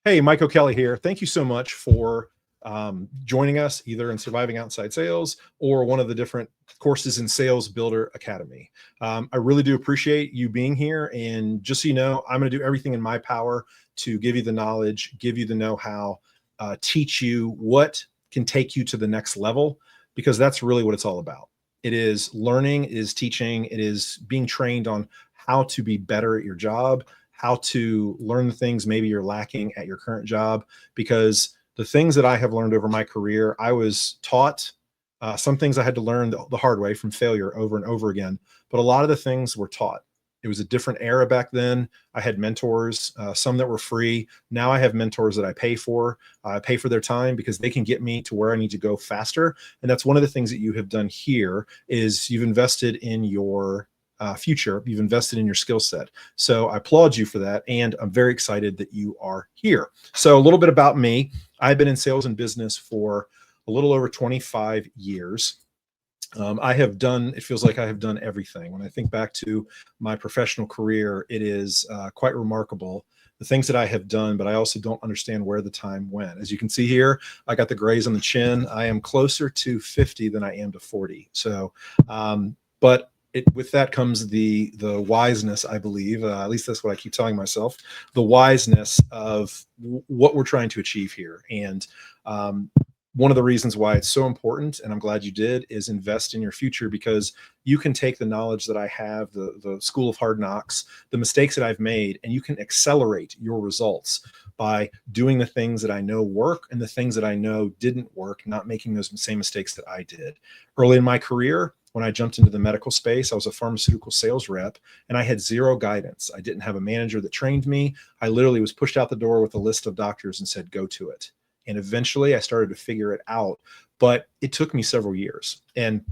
Hey, Mike O'Kelly here. Thank you so much for joining us either in Surviving Outside Sales or one of the different courses in Sales Builder Academy. I really do appreciate you being here. And just so you know, I'm going to do everything in my power to give you the knowledge, give you the know-how, teach you what can take you to the next level, because that's really what it's all about. It is learning, it is teaching, it is being trained on how to be better at your job, how to learn the things maybe you're lacking at your current job. Because the things that I have learned over my career, I was taught some things I had to learn the hard way from failure over and over again. But a lot of the things were taught. It was a different era back then. I had mentors, some that were free. Now I have mentors that I pay for. I pay for their time because they can get me to where I need to go faster. And that's one of the things that you have done here is you've invested in your future. You've invested in your skill set. So I applaud you for that. And I'm very excited that you are here. So a little bit about me. I've been in sales and business for a little over 25 years. It feels like I have done everything. When I think back to my professional career, it is quite remarkable the things that I have done, but I also don't understand where the time went. As you can see here, I got the grays on the chin. I am closer to 50 than I am to 40. So, but with that comes the wiseness, I believe, at least that's what I keep telling myself, the wiseness of what we're trying to achieve here. And one of the reasons why it's so important, and I'm glad you did, is invest in your future, because you can take the knowledge that I have, the school of hard knocks, the mistakes that I've made, and you can accelerate your results by doing the things that I know work and the things that I know didn't work, not making those same mistakes that I did. Early in my career, when I jumped into the medical space, I was a pharmaceutical sales rep and I had zero guidance. I didn't have a manager that trained me. I literally was pushed out the door with a list of doctors and said, go to it. And eventually I started to figure it out, but it took me several years. And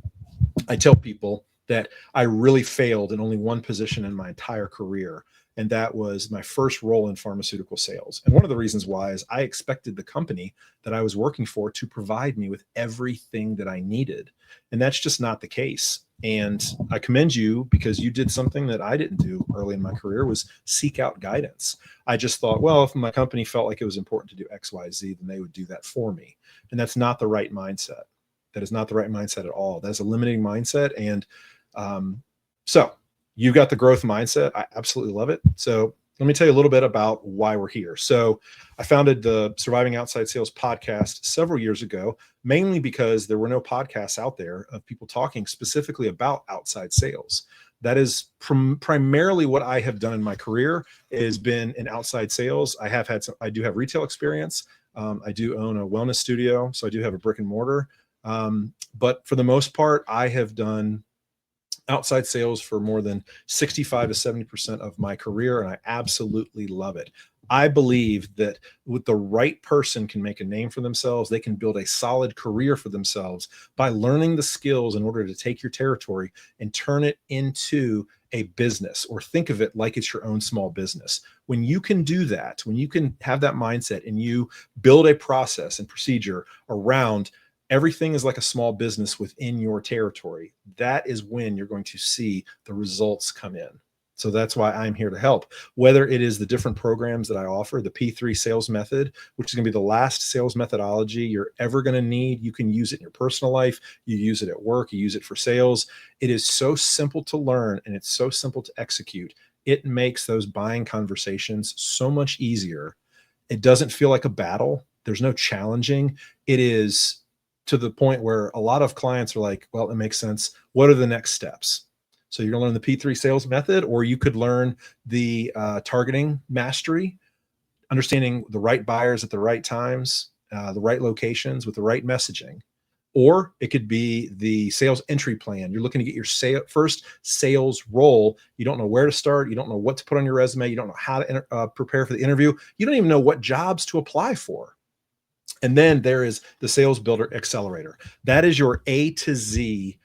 I tell people that I really failed in only one position in my entire career. And that was my first role in pharmaceutical sales. And one of the reasons why is I expected the company that I was working for to provide me with everything that I needed. And that's just not the case. And I commend you because you did something that I didn't do early in my career, was seek out guidance. I just thought, well, if my company felt like it was important to do X, Y, Z, then they would do that for me. And that's not the right mindset. That is not the right mindset at all. That's a limiting mindset. And so you've got the growth mindset. I absolutely love it. So let me tell you a little bit about why we're here. So I founded the Surviving Outside Sales podcast several years ago, mainly because there were no podcasts out there of people talking specifically about outside sales. That is primarily what I have done in my career, has been in outside sales. I do have retail experience. I do own a wellness studio, so I do have a brick and mortar. But for the most part, I have done outside sales for more than 65 to 70% of my career, and I absolutely love it. I believe that with the right person can make a name for themselves. They can build a solid career for themselves by learning the skills in order to take your territory and turn it into a business, or think of it like it's your own small business. When you can do that, when you can have that mindset and you build a process and procedure around everything is like a small business within your territory, that is when you're going to see the results come in. So that's why I'm here to help. Whether it is the different programs that I offer, the P3 sales method, which is going to be the last sales methodology you're ever going to need. You can use it in your personal life. You use it at work. You use it for sales. It is so simple to learn and it's so simple to execute. It makes those buying conversations so much easier. It doesn't feel like a battle. There's no challenging. It is to the point where a lot of clients are like, well, it makes sense. What are the next steps? So you're going to learn the P3 sales method, or you could learn the targeting mastery, understanding the right buyers at the right times, the right locations with the right messaging. Or it could be the sales entry plan. You're looking to get your first sales role. You don't know where to start. You don't know what to put on your resume. You don't know how to prepare for the interview. You don't even know what jobs to apply for. And then there is the Sales Builder Accelerator. That is your A to Z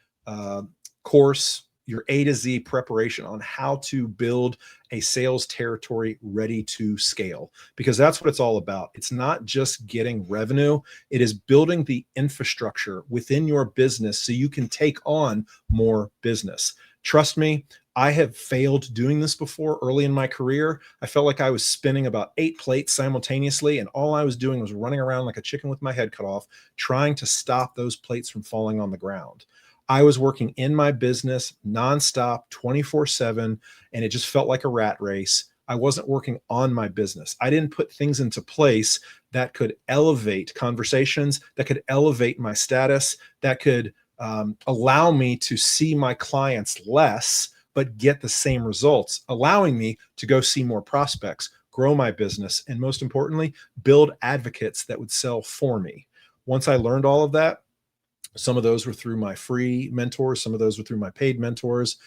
course, your A to Z preparation on how to build a sales territory ready to scale, because that's what it's all about. It's not just getting revenue. It is building the infrastructure within your business so you can take on more business. Trust me, I have failed doing this before early in my career. I felt like I was spinning about 8 plates simultaneously, and all I was doing was running around like a chicken with my head cut off, trying to stop those plates from falling on the ground. I was working in my business nonstop, 24/7, and it just felt like a rat race. I wasn't working on my business. I didn't put things into place that could elevate conversations, that could elevate my status, that could allow me to see my clients less, but get the same results, allowing me to go see more prospects, grow my business, and most importantly, build advocates that would sell for me. Once I learned all of that, some of those were through my free mentors, some of those were through my paid mentors.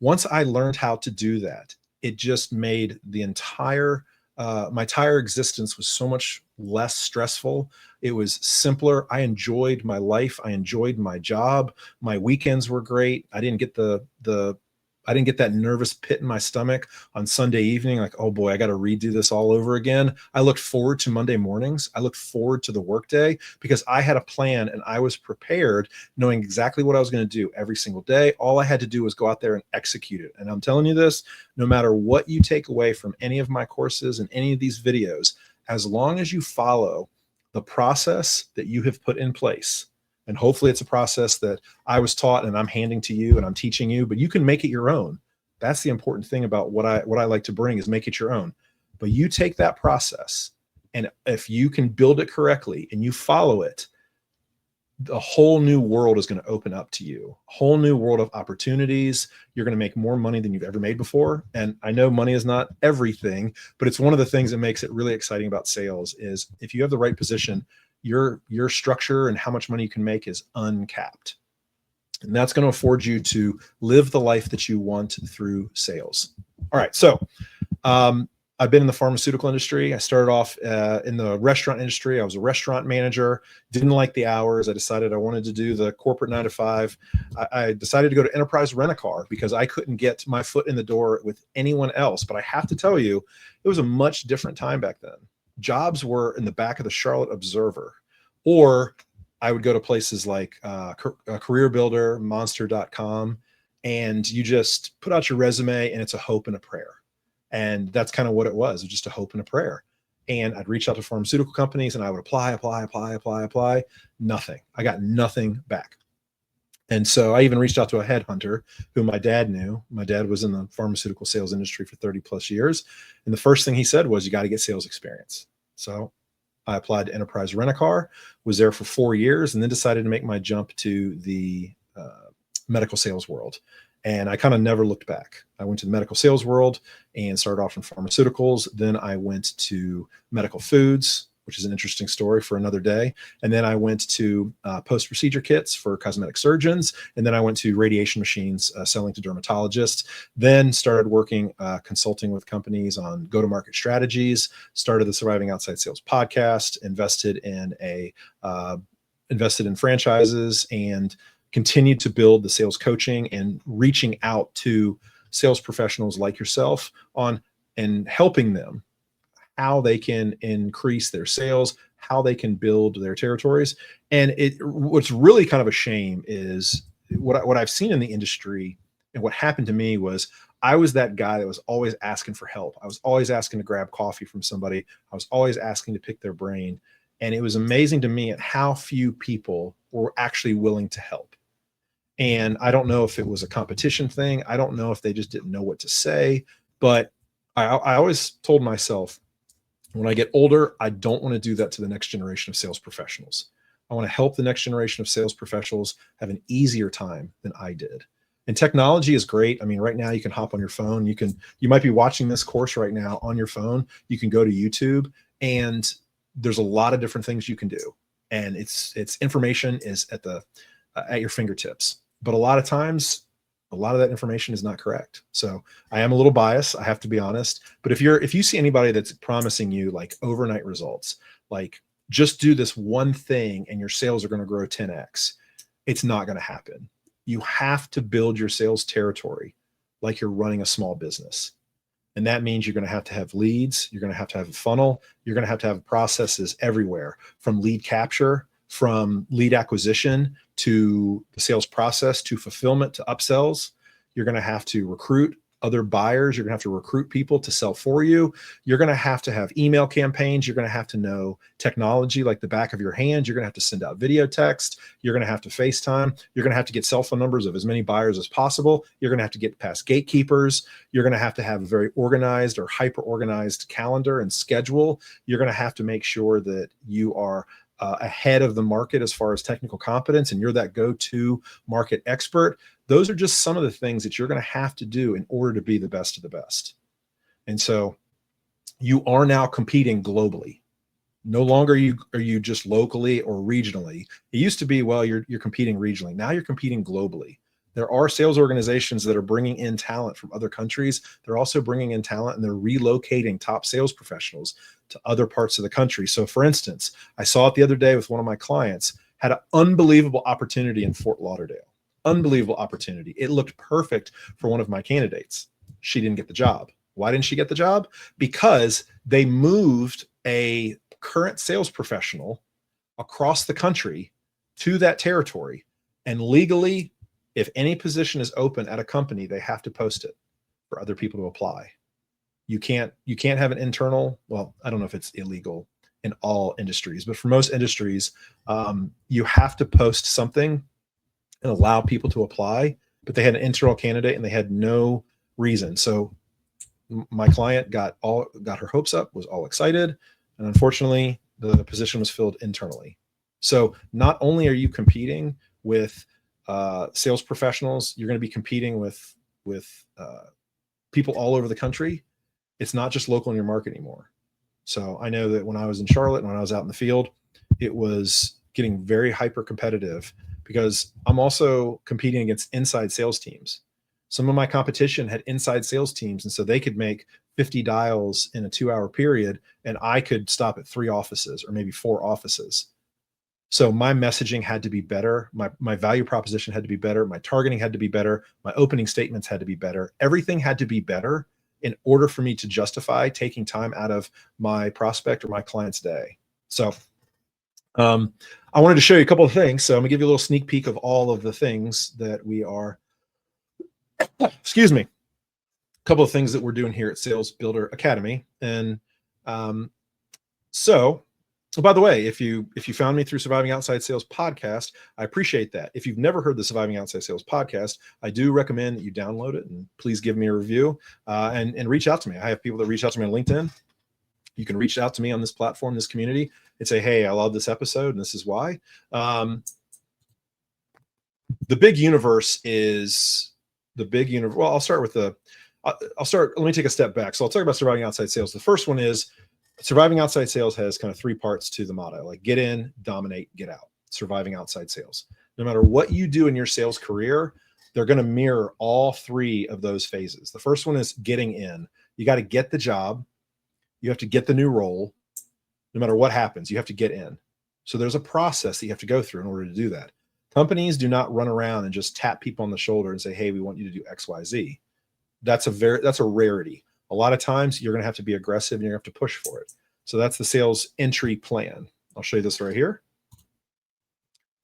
Once I learned how to do that, it just made the entire my entire existence was so much less stressful. It was simpler. I enjoyed my life. I enjoyed my job. My weekends were great. I didn't get that nervous pit in my stomach on Sunday evening, like, oh boy, I got to redo this all over again. I looked forward to Monday mornings. I looked forward to the workday because I had a plan and I was prepared, knowing exactly what I was going to do every single day. All I had to do was go out there and execute it. And I'm telling you this, no matter what you take away from any of my courses and any of these videos, as long as you follow the process that you have put in place, and hopefully it's a process that I was taught and I'm handing to you and I'm teaching you, but you can make it your own. That's the important thing about what I like to bring is make it your own. But you take that process, and if you can build it correctly and you follow it, a whole new world is going to open up to you, a whole new world of opportunities. You're going to make more money than you've ever made before. And I know money is not everything, but it's one of the things that makes it really exciting about sales is if you have the right position, your structure and how much money you can make is uncapped. And that's going to afford you to live the life that you want through sales. All right. So I've been in the pharmaceutical industry. I started off in the restaurant industry. I was a restaurant manager, didn't like the hours. I decided I wanted to do the corporate 9 to 5. I decided to go to Enterprise Rent-A-Car because I couldn't get my foot in the door with anyone else. But I have to tell you, it was a much different time back then. Jobs were in the back of the Charlotte Observer, or I would go to places like Career Builder, Monster.com, and you just put out your resume and it's a hope and a prayer. And that's kind of what it was just a hope and a prayer. And I'd reach out to pharmaceutical companies and I would apply. Nothing. I got nothing back. And so I even reached out to a headhunter who my dad knew. My dad was in the pharmaceutical sales industry for 30 plus years. And the first thing he said was, you got to get sales experience. So I applied to Enterprise Rent-A-Car, was there for 4 years, and then decided to make my jump to the medical sales world. And I kind of never looked back. I went to the medical sales world and started off in pharmaceuticals. Then I went to medical foods, which is an interesting story for another day. And then I went to post-procedure kits for cosmetic surgeons. And then I went to radiation machines selling to dermatologists. Then started working consulting with companies on go-to-market strategies, started the Surviving Outside Sales podcast, invested in franchises, and continued to build the sales coaching and reaching out to sales professionals like yourself on and helping them how they can increase their sales, how they can build their territories. And what's really kind of a shame is what I've seen in the industry, and what happened to me was I was that guy that was always asking for help. I was always asking to grab coffee from somebody. I was always asking to pick their brain. And it was amazing to me at how few people were actually willing to help. And I don't know if it was a competition thing. I don't know if they just didn't know what to say, but I always told myself, when I get older, I don't want to do that to the next generation of sales professionals. I want to help the next generation of sales professionals have an easier time than I did. And technology is great. I mean, right now you can hop on your phone. You might be watching this course right now on your phone. You can go to YouTube, and there's a lot of different things you can do. And it's information is at your fingertips. But a lot of times, a lot of that information is not correct. So I am a little biased, I have to be honest. But if you see anybody that's promising you like overnight results, like just do this one thing and your sales are going to grow 10x, it's not going to happen. You have to build your sales territory like you're running a small business. And that means you're going to have leads. You're going to have a funnel. You're going to have processes everywhere, from lead capture, from lead acquisition to the sales process, to fulfillment, to upsells. You're going to have to recruit other buyers. You're going to have to recruit people to sell for you. You're going to have email campaigns. You're going to have to know technology like the back of your hand. You're going to have to send out video text. You're going to have to FaceTime. You're going to have to get cell phone numbers of as many buyers as possible. You're going to have to get past gatekeepers. You're going to have a very organized or hyper organized calendar and schedule. You're going to have to make sure that you are ahead of the market as far as technical competence, and you're that go-to market expert. Those are just some of the things that you're going to have to do in order to be the best of the best. And so you are now competing globally. No longer are you just locally or regionally. It used to be, well, you're competing regionally. Now you're competing globally. There are sales organizations that are bringing in talent from other countries. They're also bringing in talent, and they're relocating top sales professionals to other parts of the country. So for instance, I saw it the other day with one of my clients, had an unbelievable opportunity in Fort Lauderdale. Unbelievable opportunity. It looked perfect for one of my candidates. She didn't get the job. Why didn't she get the job? Because they moved a current sales professional across the country to that territory, and legally, if any position is open at a company, they have to post it for other people to apply. You can't have an internal, well, I don't know if it's illegal in all industries, but for most industries, you have to post something and allow people to apply, but they had an internal candidate and they had no reason. So my client got her hopes up, was all excited. And unfortunately, the position was filled internally. So not only are you competing with sales professionals, you're going to be competing with people all over the country. It's not just local in your market anymore. So I know that when I was in Charlotte and when I was out in the field, it was getting very hyper competitive because I'm also competing against inside sales teams. Some of my competition had inside sales teams, and so they could make 50 dials in a 2-hour period, and I could stop at 3 offices or maybe 4 offices. So my messaging had to be better. My value proposition had to be better. My targeting had to be better. My opening statements had to be better. Everything had to be better in order for me to justify taking time out of my prospect or my client's day. So I wanted to show you a couple of things. So I'm gonna give you a little sneak peek of all of the things that we are, excuse me, a couple of things that we're doing here at Sales Builder Academy. And so by the way, if you found me through Surviving Outside Sales podcast, I appreciate that. If you've never heard the Surviving Outside Sales podcast, I do recommend that you download it and please give me a review and reach out to me. I have people that reach out to me on LinkedIn. You can reach out to me on this platform, this community, and say, hey, I love this episode and this is why. The big universe is the big universe. Well, let me take a step back. So I'll talk about Surviving Outside Sales. The first one is Surviving Outside Sales has kind of 3 parts to the motto, like get in, dominate, get out. Surviving Outside Sales. No matter what you do in your sales career, they're going to mirror all 3 of those phases. The first one is getting in. You got to get the job. You have to get the new role. No matter what happens, you have to get in. So there's a process that you have to go through in order to do that. Companies do not run around and just tap people on the shoulder and say, hey, we want you to do X, Y, Z. That's a rarity. A lot of times you're going to have to be aggressive and you're going to have to push for it. So that's the sales entry plan. I'll show you this right here.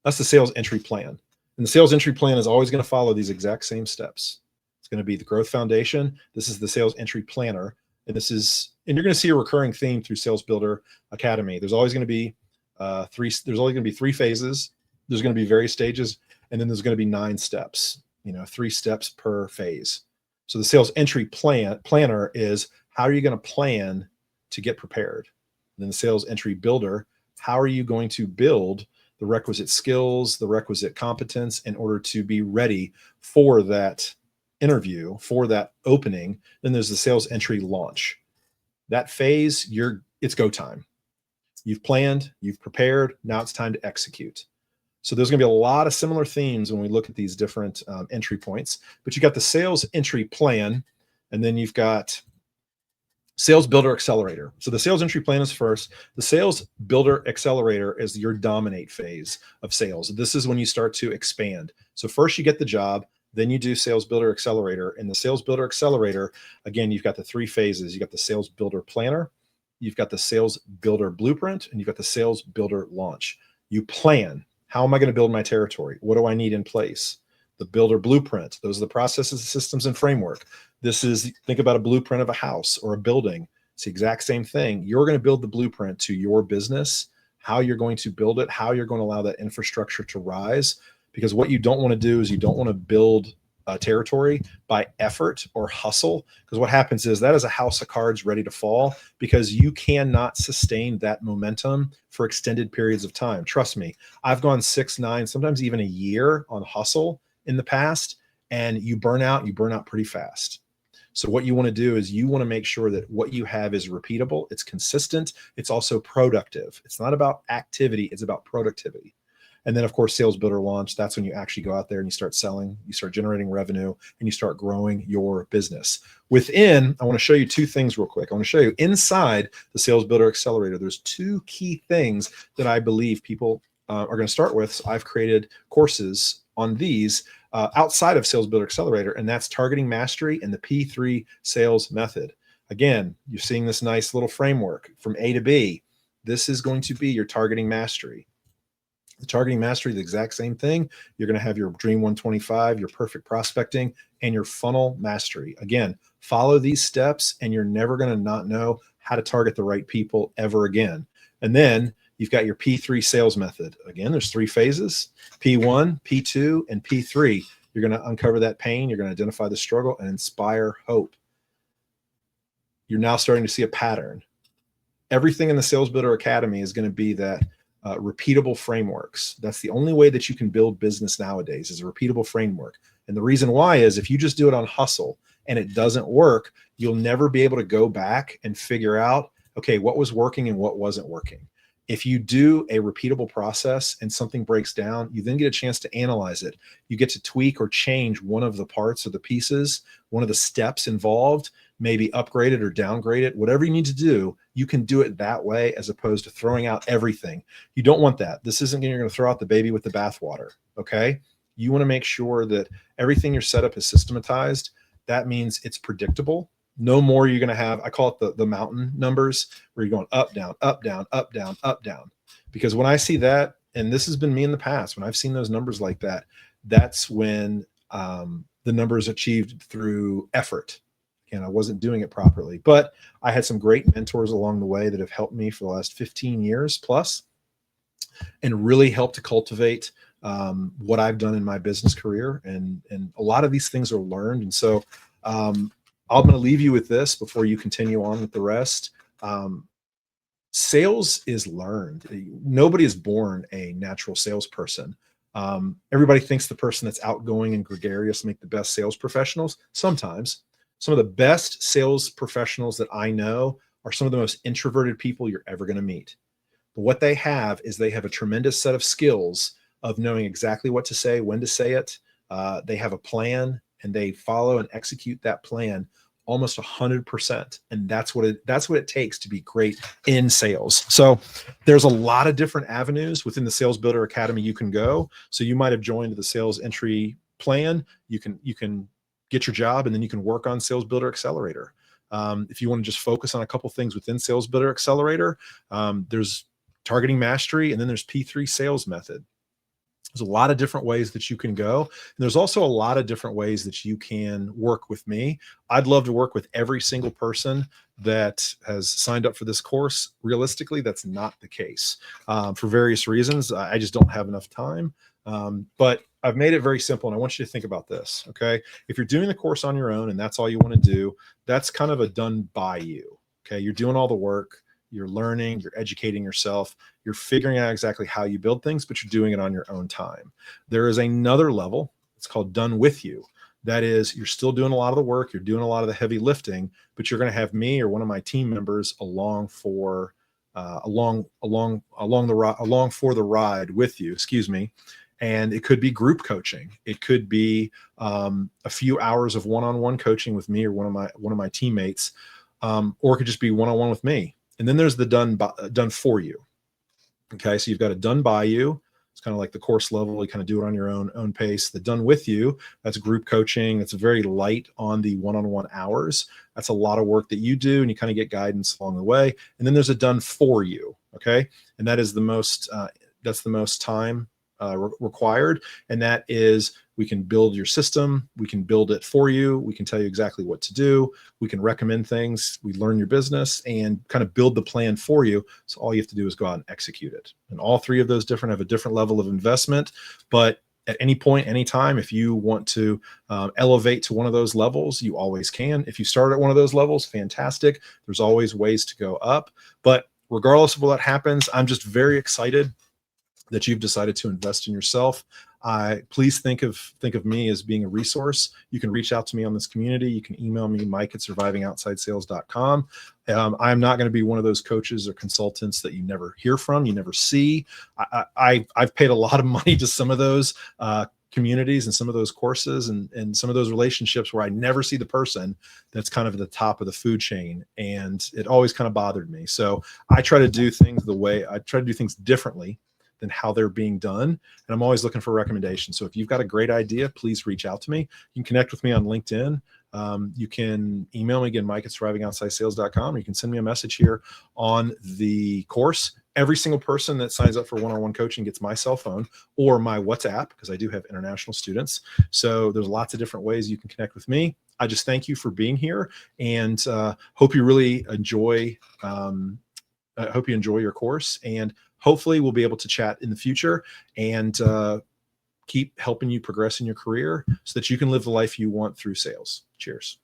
That's the sales entry plan. And the sales entry plan is always going to follow these exact same steps. It's going to be the growth foundation. This is the sales entry planner. And you're going to see a recurring theme through Sales Builder Academy. There's always going to be 3 phases. There's going to be various stages. And then there's going to be 9 steps, 3 steps per phase. So the sales entry planner is how are you going to plan to get prepared? And then the sales entry builder, how are you going to build the requisite skills, the requisite competence in order to be ready for that interview, for that opening? Then there's the sales entry launch. That phase, it's go time. You've planned, you've prepared, now it's time to execute. So there's going to be a lot of similar themes when we look at these different entry points, but you got the sales entry plan, and then you've got Sales Builder Accelerator. So the sales entry plan is first. The Sales Builder Accelerator is your dominate phase of sales. This is when you start to expand. So first you get the job, then you do Sales Builder Accelerator. And the Sales Builder Accelerator, again, you've got the 3 phases. You got the Sales Builder Planner, you've got the Sales Builder Blueprint, and you've got the Sales Builder Launch. You plan. How am I going to build my territory? What do I need in place? the builder blueprint. Those are the processes, systems, and framework. This is, think about a blueprint of a house or a building. It's the exact same thing. You're going to build the blueprint to your business, how you're going to build it, how you're going to allow that infrastructure to rise. Because what you don't want to do is you don't want to build territory by effort or hustle, because what happens is that is a house of cards ready to fall, because you cannot sustain that momentum for extended periods of time. Trust me, I've gone 6, 9, sometimes even a year on hustle in the past, and you burn out pretty fast. So what you want to do is you want to make sure that what you have is repeatable, it's consistent, it's also productive. It's not about activity, it's about productivity. And then, of course, Sales Builder Launch, that's when you actually go out there and you start selling, you start generating revenue, and you start growing your business. Within, I want to show you 2 things real quick. I want to show you inside the Sales Builder Accelerator, there's 2 key things that I believe people are going to start with. So I've created courses on these outside of Sales Builder Accelerator, and that's Targeting Mastery and the P3 Sales Method. Again, you're seeing this nice little framework from A to B. This is going to be your Targeting Mastery. The Targeting Mastery, the exact same thing. You're going to have your Dream 125, your perfect prospecting, and your funnel mastery. Again, follow these steps and you're never going to not know how to target the right people ever again. And then you've got your P3 sales method. Again, there's 3 phases, P1, P2, and P3. You're going to uncover that pain. You're going to identify the struggle and inspire hope. You're now starting to see a pattern. Everything in the Sales Builder Academy is going to be that repeatable frameworks. That's the only way that you can build business nowadays, is a repeatable framework. And the reason why is if you just do it on hustle and it doesn't work, you'll never be able to go back and figure out, okay, what was working and what wasn't working. If you do a repeatable process and something breaks down, you then get a chance to analyze it. You get to tweak or change one of the parts or the pieces, one of the steps involved, maybe upgrade it or downgrade it. Whatever you need to do, you can do it that way as opposed to throwing out everything. You don't want that. This isn't you're going to throw out the baby with the bathwater, okay? You want to make sure that everything your setup is systematized. That means it's predictable. No more you're going to have, I call it the mountain numbers, where you're going up, down, up, down, up, down, up, down. Because when I see that, and this has been me in the past, when I've seen those numbers like that, that's when the numbers achieved through effort. And I wasn't doing it properly, but I had some great mentors along the way that have helped me for the last 15 years plus, and really helped to cultivate what I've done in my business career. And a lot of these things are learned. And so I'm going to leave you with this before you continue on with the rest. Sales is learned. Nobody is born a natural salesperson. Everybody thinks the person that's outgoing and gregarious make the best sales professionals. Sometimes. Some of the best sales professionals that I know are some of the most introverted people you're ever going to meet. But what they have is they have a tremendous set of skills of knowing exactly what to say, when to say it. They have a plan and they follow and execute that plan almost 100%. And that's what it takes to be great in sales. So there's a lot of different avenues within the Sales Builder Academy you can go. So you might have joined the sales entry plan. You can get your job and then you can work on Sales Builder Accelerator. If you want to just focus on a couple things within Sales Builder Accelerator, there's Targeting Mastery, and then there's P3 Sales Method. There's a lot of different ways that you can go. And there's also a lot of different ways that you can work with me. I'd love to work with every single person that has signed up for this course. Realistically, that's not the case for various reasons. I just don't have enough time. But I've made it very simple, and I want you to think about this, okay? If you're doing the course on your own and that's all you want to do, that's kind of a done by you, okay? You're doing all the work, you're learning, you're educating yourself, you're figuring out exactly how you build things, but you're doing it on your own time. There is another level, it's called done with you. That is, you're still doing a lot of the work, you're doing a lot of the heavy lifting, but you're going to have me or one of my team members along for the ride with you, excuse me. And it could be group coaching. It could be a few hours of one-on-one coaching with me or one of my teammates, or it could just be one-on-one with me. And then there's the done for you. Okay, so you've got a done by you. It's kind of like the course level. You kind of do it on your own pace. The done with you, that's group coaching. It's very light on the one-on-one hours. That's a lot of work that you do, and you kind of get guidance along the way. And then there's a done for you. Okay, and that is the most. That's the most time required, and that is we can build your system, we can build it for you, we can tell you exactly what to do, we can recommend things, we learn your business and kind of build the plan for you. So all you have to do is go out and execute it. And all three of those different have a different level of investment, but at any point, anytime, if you want to elevate to one of those levels, you always can. If you start at one of those levels, fantastic. There's always ways to go up. But regardless of what happens, I'm just very excited that you've decided to invest in yourself. Please think of me as being a resource. You can reach out to me on this community. You can email me, mike@survivingoutsidesales.com. I'm not going to be one of those coaches or consultants that you never hear from, you never see. I've paid a lot of money to some of those communities and some of those courses and some of those relationships where I never see the person that's kind of at the top of the food chain. And it always kind of bothered me. So I try to do things differently than how they're being done. And I'm always looking for recommendations. So if you've got a great idea, please reach out to me. You can connect with me on LinkedIn. You can email me again, mike@survivingoutsidesales.com. You can send me a message here on the course. Every single person that signs up for one-on-one coaching gets my cell phone or my WhatsApp, because I do have international students. So there's lots of different ways you can connect with me. I just thank you for being here, and hope you really enjoy. I hope you enjoy your course, and hopefully we'll be able to chat in the future and keep helping you progress in your career so that you can live the life you want through sales. Cheers.